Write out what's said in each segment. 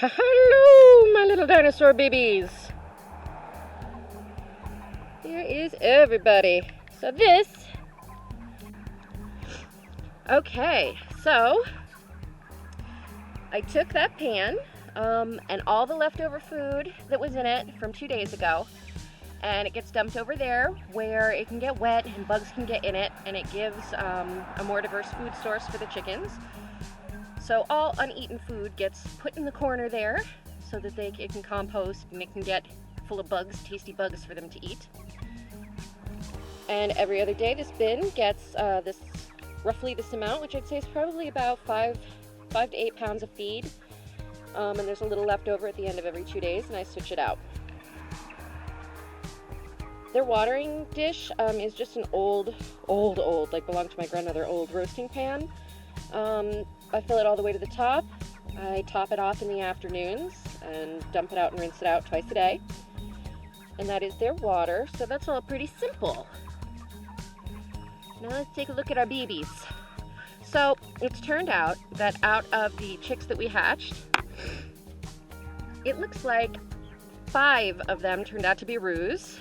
Hello, my little dinosaur babies. Here is everybody. Okay, so I took that pan and all the leftover food that was in it from 2 days ago, and it gets dumped over there where it can get wet and bugs can get in it, and it gives a more diverse food source for the chickens. So all uneaten food gets put in the corner there so that it can compost and it can get full of bugs, tasty bugs for them to eat. And every other day this bin gets roughly this amount, which I'd say is probably about 5 to 8 pounds of feed. And there's a little left over at the end of every 2 days, and I switch it out. Their watering dish is just an old, like belonged to my grandmother, old roasting pan. I fill it all the way to the top. I top it off in the afternoons and dump it out and rinse it out twice a day. And that is their water, so that's all pretty simple. Now let's take a look at our babies. So it's turned out that out of the chicks that we hatched, it looks like 5 of them turned out to be roos.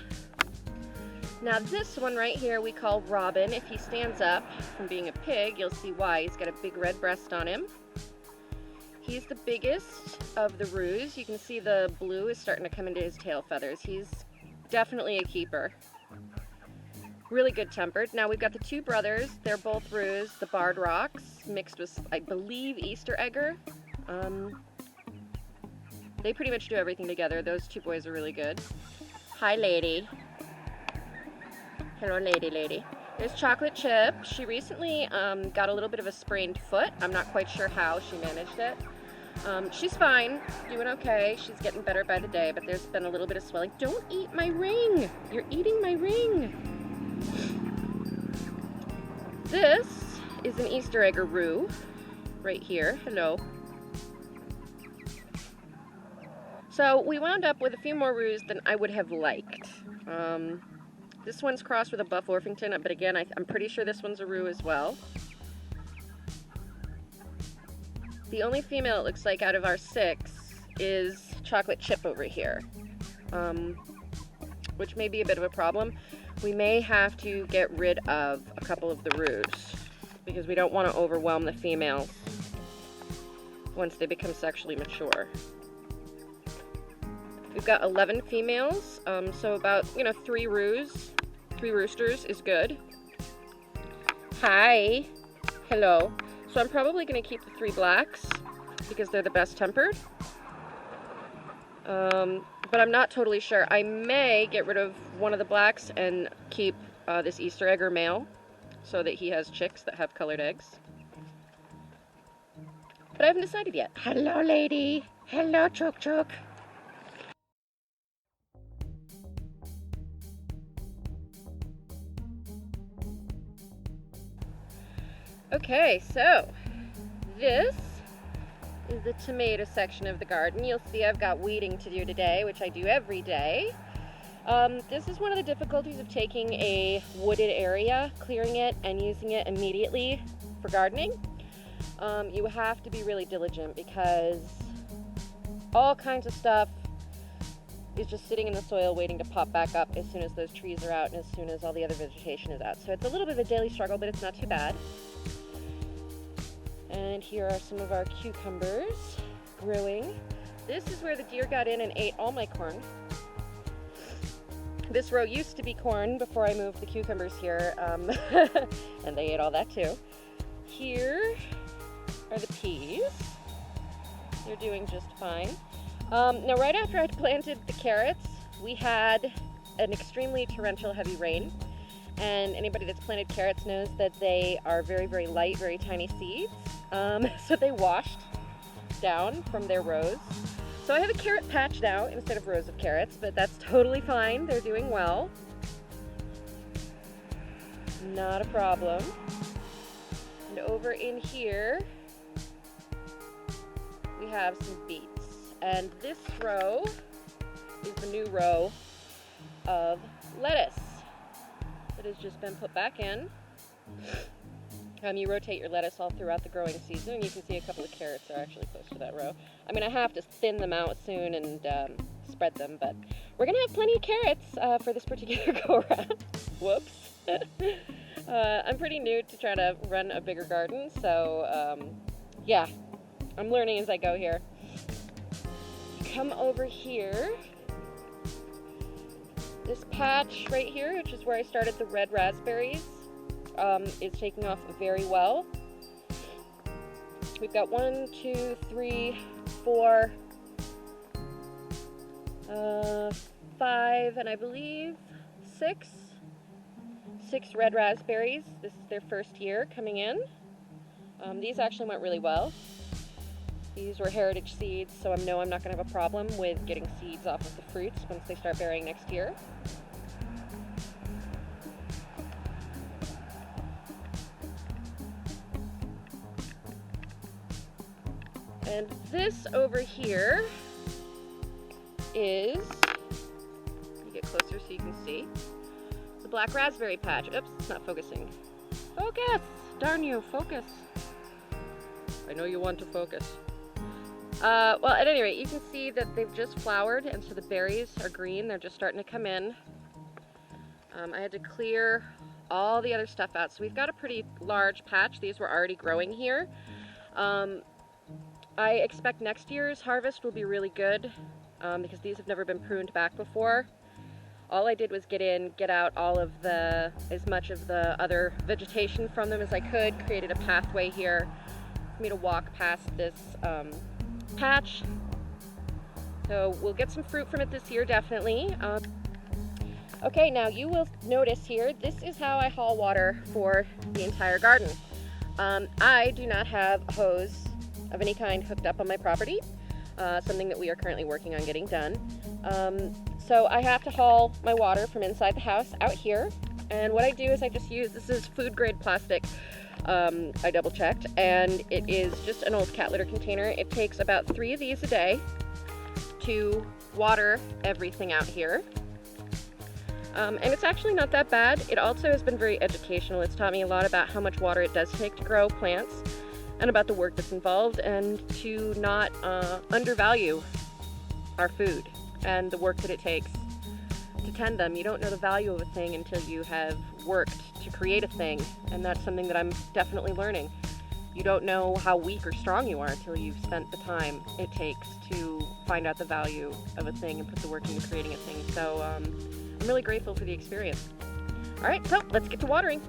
Now this one right here we call Robin. If he stands up from being a pig, you'll see why. He's got a big red breast on him. He's the biggest of the roos. You can see the blue is starting to come into his tail feathers. He's definitely a keeper. Really good tempered. Now we've got the 2 brothers. They're both roos, the Barred Rocks, mixed with, I believe, Easter Egger. They pretty much do everything together. Those 2 boys are really good. Hi, lady. Hello, lady. There's Chocolate Chip. She recently got a little bit of a sprained foot. I'm not quite sure how she managed it. She's fine, doing okay. She's getting better by the day, but there's been a little bit of swelling. Don't eat my ring! You're eating my ring! This is an Easter Egger roo, right here. Hello. So we wound up with a few more roos than I would have liked. This one's crossed with a Buff Orpington, but again, I'm pretty sure this one's a roo as well. The only female it looks like out of our 6 is Chocolate Chip over here, which may be a bit of a problem. We may have to get rid of a couple of the roos because we don't want to overwhelm the females once they become sexually mature. We've got 11 females, so about, 3 roos, 3 roosters is good. Hi. Hello. So I'm probably going to keep the 3 blacks because they're the best tempered. But I'm not totally sure. I may get rid of one of the blacks and keep this Easter Egger male so that he has chicks that have colored eggs. But I haven't decided yet. Hello, lady. Hello, Chook. Okay, so this is the tomato section of the garden. You'll see I've got weeding to do today, which I do every day. This is one of the difficulties of taking a wooded area, clearing it, and using it immediately for gardening. You have to be really diligent because all kinds of stuff is just sitting in the soil waiting to pop back up as soon as those trees are out and as soon as all the other vegetation is out. So it's a little bit of a daily struggle, but it's not too bad. And here are some of our cucumbers growing. This is where the deer got in and ate all my corn. This row used to be corn before I moved the cucumbers here, and they ate all that too. Here are the peas. They're doing just fine. Now right after I planted the carrots, we had an extremely torrential heavy rain. And anybody that's planted carrots knows that they are very, very light, very tiny seeds. So they washed down from their rows. So I have a carrot patch now instead of rows of carrots, but that's totally fine. They're doing well. Not a problem. And over in here, we have some beets. And this row is the new row of lettuce that has just been put back in. You rotate your lettuce all throughout the growing season, and you can see a couple of carrots are actually close to that row. I mean, I have to thin them out soon and spread them, but we're gonna have plenty of carrots for this particular go-around. Whoops. I'm pretty new to try to run a bigger garden, so yeah, I'm learning as I go here. Come over here. This patch right here, which is where I started the red raspberries, is taking off very well. We've got 1, 2, 3, 4, 5, and I believe 6 red raspberries. This is their first year coming in. These actually went really well. These were heritage seeds, so I know I'm not going to have a problem with getting seeds off of the fruits once they start bearing next year. And this over here is, let me get closer so you can see, the black raspberry patch. Oops, it's not focusing. Focus! Darn you, focus. I know you want to focus. Well, at any rate, you can see that they've just flowered, and so the berries are green. They're just starting to come in. I had to clear all the other stuff out, so we've got a pretty large patch. These were already growing here. I expect next year's harvest will be really good because these have never been pruned back before. All I did was get out all of as much of the other vegetation from them as I could, created a pathway here for me to walk past this patch. So we'll get some fruit from it this year, definitely. Okay, now you will notice here, this is how I haul water for the entire garden. I do not have a hose of any kind hooked up on my property, something that we are currently working on getting done. So I have to haul my water from inside the house out here, and what I do is I just use, this is food grade plastic, I double checked, and it is just an old cat litter container. It takes about 3 of these a day to water everything out here. And it's actually not that bad. It also has been very educational. It's taught me a lot about how much water it does take to grow plants, and about the work that's involved, and to not undervalue our food and the work that it takes to tend them. You don't know the value of a thing until you have worked to create a thing, and that's something that I'm definitely learning. You don't know how weak or strong you are until you've spent the time it takes to find out the value of a thing and put the work into creating a thing. So I'm really grateful for the experience. All right, so let's get to watering.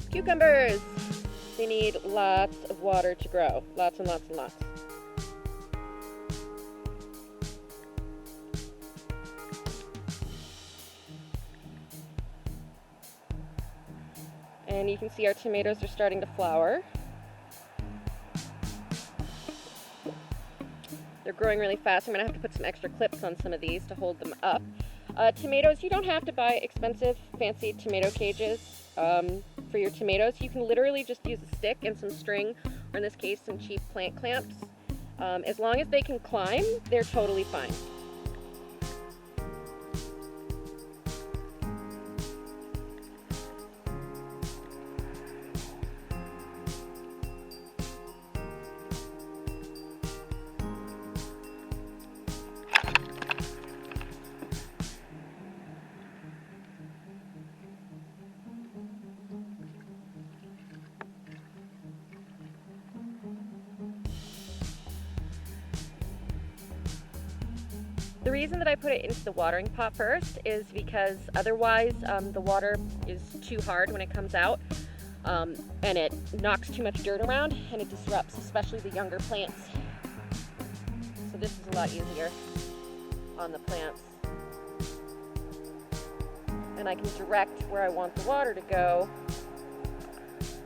Cucumbers. They need lots of water to grow. Lots and lots and lots. And you can see our tomatoes are starting to flower. They're growing really fast. I'm going to have to put some extra clips on some of these to hold them up. Tomatoes, you don't have to buy expensive, fancy tomato cages for your tomatoes. You can literally just use a stick and some string, or in this case, some cheap plant clamps. As long as they can climb, they're totally fine. The reason that I put it into the watering pot first is because otherwise the water is too hard when it comes out, and it knocks too much dirt around, and it disrupts especially the younger plants. So this is a lot easier on the plants. And I can direct where I want the water to go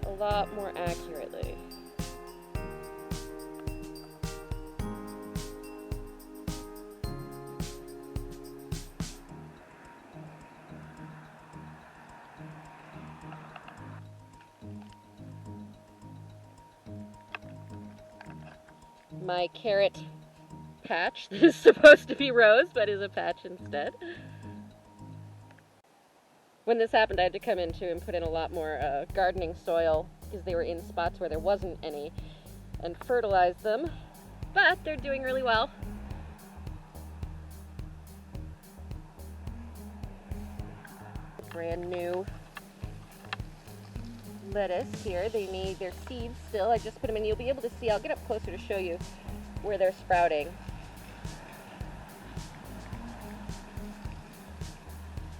a lot more accurately. My carrot patch that is supposed to be rose but is a patch instead. when this happened, I had to come in too and put in a lot more gardening soil because they were in spots where there wasn't any, and fertilize them. But they're doing really well. Brand new lettuce here. They need their seeds still. I just put them in. You'll be able to see. I'll get up closer to show you where they're sprouting.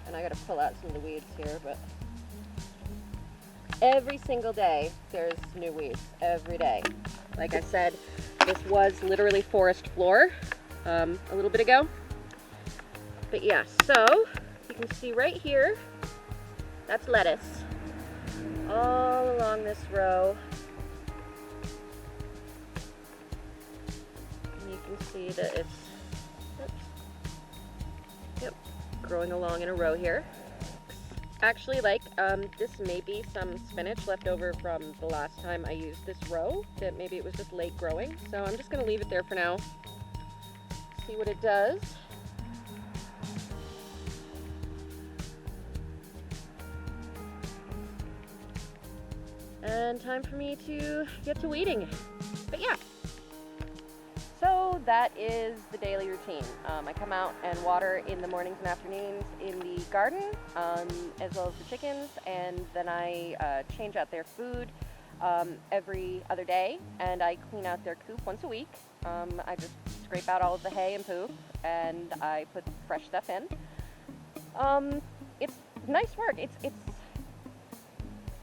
And I gotta pull out some of the weeds here, but every single day there's new weeds. Every day. Like I said, this was literally forest floor a little bit ago. But yeah, so you can see right here, that's lettuce. All along this row. And you can see that it's, yep, growing along in a row here. Actually, this may be some spinach left over from the last time I used this row, that maybe it was just late growing. So I'm just gonna leave it there for now. See what it does. And time for me to get to weeding. But yeah, so that is the daily routine. I come out and water in the mornings and afternoons in the garden, as well as the chickens, and then I change out their food every other day, and I clean out their coop once a week. I just scrape out all of the hay and poop, and I put fresh stuff in. It's nice work. It's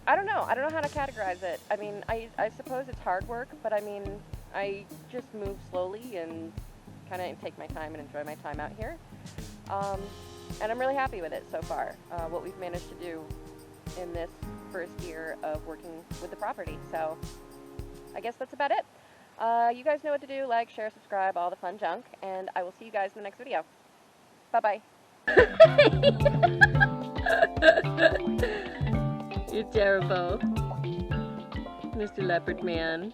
I don't know how to categorize it. I mean, I suppose it's hard work, but I mean, I just move slowly and kind of take my time and enjoy my time out here. And I'm really happy with it so far, what we've managed to do in this first year of working with the property. So I guess that's about it. You guys know what to do: like, share, subscribe, all the fun junk, and I will see you guys in the next video. Bye-bye. You're terrible, Mr. Leopard Man.